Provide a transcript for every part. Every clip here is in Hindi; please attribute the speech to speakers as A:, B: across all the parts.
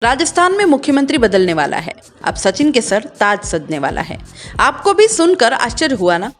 A: राजस्थान में मुख्यमंत्री बदलने वाला है। अब सचिन के सर ताज सजने वाला है। आपको भी सुनकर आश्चर्य हुआ ना?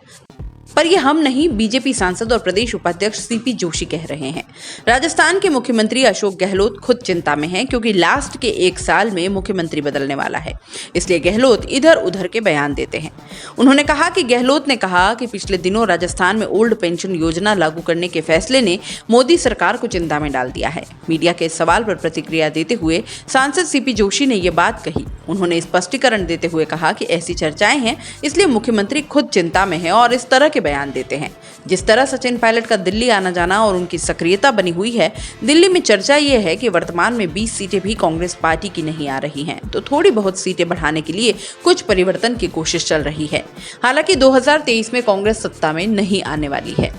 A: पर ये हम नहीं, बीजेपी सांसद और प्रदेश उपाध्यक्ष सीपी जोशी कह रहे हैं। राजस्थान के मुख्यमंत्री अशोक गहलोत खुद चिंता में हैं क्योंकि लास्ट के 1 साल में मुख्यमंत्री बदलने वाला है, इसलिए गहलोत इधर उधर के बयान देते हैं। उन्होंने कहा कि गहलोत ने कहा कि पिछले दिनों राजस्थान में ओल्ड पेंशन योजना लागू करने के फैसले ने मोदी सरकार को चिंता में डाल दिया है। मीडिया के इस सवाल पर प्रतिक्रिया देते हुए सांसद सीपी जोशी ने ये बात कही। उन्होंने स्पष्टीकरण देते हुए कहा कि ऐसी चर्चाएं हैं, इसलिए मुख्यमंत्री खुद चिंता में है और इस तरह के बयान देते हैं। जिस तरह सचिन पायलट का दिल्ली आना जाना और उनकी सक्रियता बनी हुई है, दिल्ली में चर्चा ये है कि वर्तमान में 20 सीटें भी कांग्रेस पार्टी की नहीं आ रही हैं, तो थोड़ी बहुत सीटें बढ़ाने के लिए कुछ परिवर्तन की कोशिश चल रही है। हालांकि 2023 में कांग्रेस सत्ता में नहीं आने वाली है।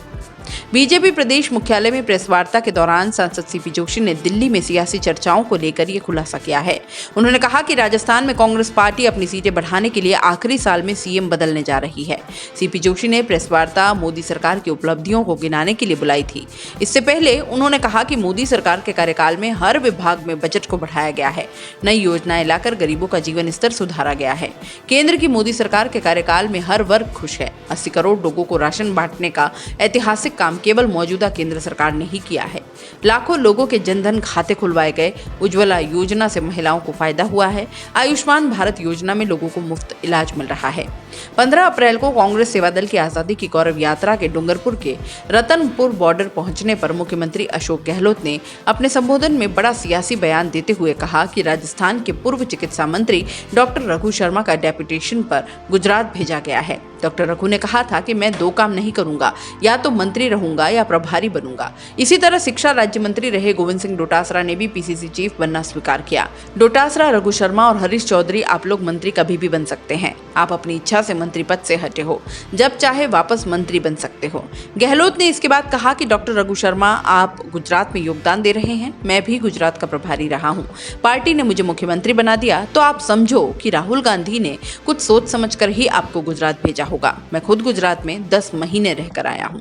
A: बीजेपी प्रदेश मुख्यालय में प्रेस वार्ता के दौरान सांसद सीपी जोशी ने दिल्ली में सियासी चर्चाओं को लेकर ये खुलासा किया है। उन्होंने कहा कि राजस्थान में कांग्रेस पार्टी अपनी सीटें बढ़ाने के लिए आखिरी साल में सीएम बदलने जा रही है। सीपी जोशी ने प्रेस वार्ता मोदी सरकार की उपलब्धियों को गिनाने के लिए बुलाई थी। इससे पहले उन्होंने कहा कि मोदी सरकार के कार्यकाल में हर विभाग में बजट को बढ़ाया गया है, नई योजनाएं लाकर गरीबों का जीवन स्तर सुधारा गया है। केंद्र की मोदी सरकार के कार्यकाल में हर वर्ग खुश है। 80 करोड़ लोगों को राशन बांटने का ऐतिहासिक काम केवल मौजूदा केंद्र सरकार ने ही किया है। लाखों लोगों के जनधन खाते खुलवाए गए। उज्ज्वला योजना से महिलाओं को फायदा हुआ है। आयुष्मान भारत योजना में लोगों को मुफ्त इलाज मिल रहा है। 15 अप्रैल को कांग्रेस सेवा दल की आजादी की गौरव यात्रा के डूंगरपुर के रतनपुर बॉर्डर पहुंचने पर मुख्यमंत्री अशोक गहलोत ने अपने संबोधन में बड़ा सियासी बयान देते हुए कहा कि राजस्थान के पूर्व चिकित्सा मंत्री डॉक्टर रघु शर्मा का डेपुटेशन पर गुजरात भेजा गया है। डॉक्टर रघु ने कहा था कि मैं 2 काम नहीं करूंगा, या तो मंत्री रहूंगा या प्रभारी बनूंगा। इसी तरह शिक्षा राज्य मंत्री रहे गोविंद सिंह डोटासरा ने भी पीसीसी चीफ बनना स्वीकार किया। डोटासरा, रघु शर्मा और हरीश चौधरी, आप लोग मंत्री कभी भी बन सकते हैं। आप अपनी इच्छा से मंत्री पद से हटे हो, जब चाहे वापस मंत्री बन सकते हो। गहलोत ने इसके बाद कहा कि डॉक्टर रघु शर्मा, आप गुजरात में योगदान दे रहे हैं। मैं भी गुजरात का प्रभारी रहा हूँ। पार्टी ने मुझे मुख्यमंत्री बना दिया, तो आप समझो कि राहुल गांधी ने कुछ सोच समझकर ही आपको गुजरात भेजा होगा। मैं खुद गुजरात में 10 महीने रहकर आया हूँ।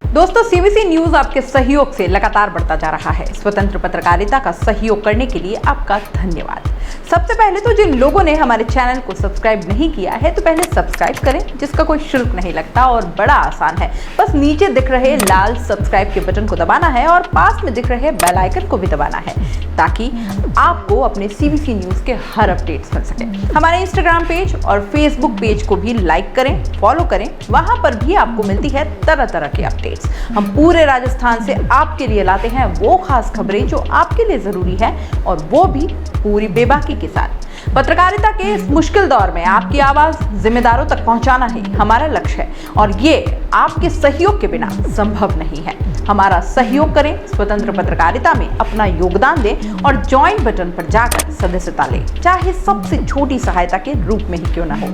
B: दोस्तों, सीबीसी न्यूज आपके सहयोग से लगातार बढ़ता जा रहा है। स्वतंत्र पत्रकारिता का सहयोग करने के लिए आपका धन्यवाद। सबसे पहले तो जिन लोगों ने हमारे चैनल को सब्सक्राइब नहीं किया है, तो पहले सब्सक्राइब करें, जिसका कोई शुल्क नहीं लगता और बड़ा आसान है। बस नीचे दिख रहे लाल सब्सक्राइब के बटन को दबाना है और पास में दिख रहे बेल आइकन को भी दबाना है, ताकि आपको अपने सीबीसी न्यूज के हर अपडेट्स मिल सके। हमारे इंस्टाग्राम पेज और फेसबुक पेज को भी लाइक करें, फॉलो करें। वहां पर भी आपको मिलती है तरह तरह के अपडेट्स। हम पूरे राजस्थान से आपके लिए लाते हैं वो खास खबरें जो आपके लिए जरूरी है, और वो भी पूरी बेबाकी के साथ। पत्रकारिता के इस मुश्किल दौर में आपकी आवाज जिम्मेदारों तक पहुंचाना ही हमारा लक्ष्य है, और ये आपके सहयोग के बिना संभव नहीं है। हमारा सहयोग करें, स्वतंत्र पत्रकारिता में अपना योगदान दें और ज्वाइन बटन पर जाकर सदस्यता लें, चाहे सबसे छोटी सहायता के रूप में ही क्यों ना हो।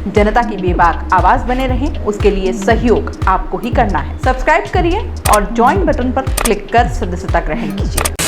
B: जनता की बेबाक आवाज बने रहें, उसके लिए सहयोग आपको ही करना है। सब्सक्राइब करिए और ज्वाइन बटन पर क्लिक कर सदस्यता ग्रहण कीजिए।